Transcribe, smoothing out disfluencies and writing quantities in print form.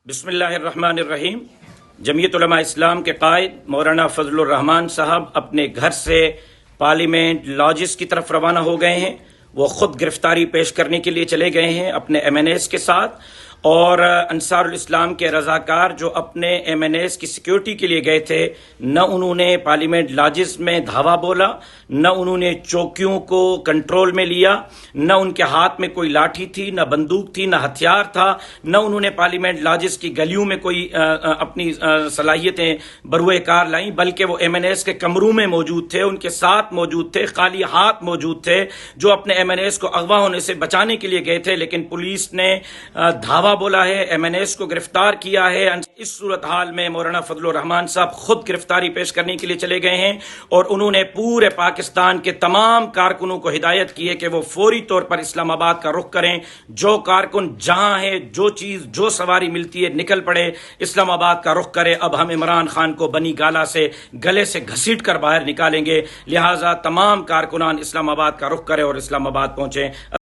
بسم اللہ الرحمن الرحیم۔ جمعیت علماء اسلام کے قائد مولانا فضل الرحمان صاحب اپنے گھر سے پارلیمنٹ لاجز کی طرف روانہ ہو گئے ہیں۔ وہ خود گرفتاری پیش کرنے کے لیے چلے گئے ہیں اپنے ایم این ایس کے ساتھ، اور انصار الاسلام کے رضاکار جو اپنے ایم این ایس کی سیکیورٹی کے لیے گئے تھے، نہ انہوں نے پارلیمنٹ لاجز میں دھاوا بولا، نہ انہوں نے چوکیوں کو کنٹرول میں لیا، نہ ان کے ہاتھ میں کوئی لاٹھی تھی، نہ بندوق تھی، نہ ہتھیار تھا، نہ انہوں نے پارلیمنٹ لاجز کی گلیوں میں کوئی اپنی صلاحیتیں بروئے کار لائیں، بلکہ وہ ایم این ایس کے کمروں میں موجود تھے، ان کے ساتھ موجود تھے، خالی ہاتھ موجود تھے، جو اپنے ایم این ایس کو اغوا ہونے سے بچانے کے لیے گئے تھے، لیکن پولیس نے دھاوا بولا ہے، ایم این ایس کو گرفتار کیا ہے۔ اس صورتحال میں مولانا فضل الرحمان صاحب خود گرفتاری پیش کرنے کے لیے چلے گئے ہیں، اور انہوں نے پورے پاکستان کے تمام کارکنوں کو ہدایت کی ہے کہ وہ فوری طور پر اسلام آباد کا رخ کریں۔ جو کارکن جہاں ہے، جو چیز جو سواری ملتی ہے نکل پڑے، اسلام آباد کا رخ کرے۔ اب ہم عمران خان کو بنی گالا سے گلے سے گھسیٹ کر باہر نکالیں گے، لہٰذا تمام کارکنان اسلام آباد کا رخ کریں اور اسلام آباد پہنچیں۔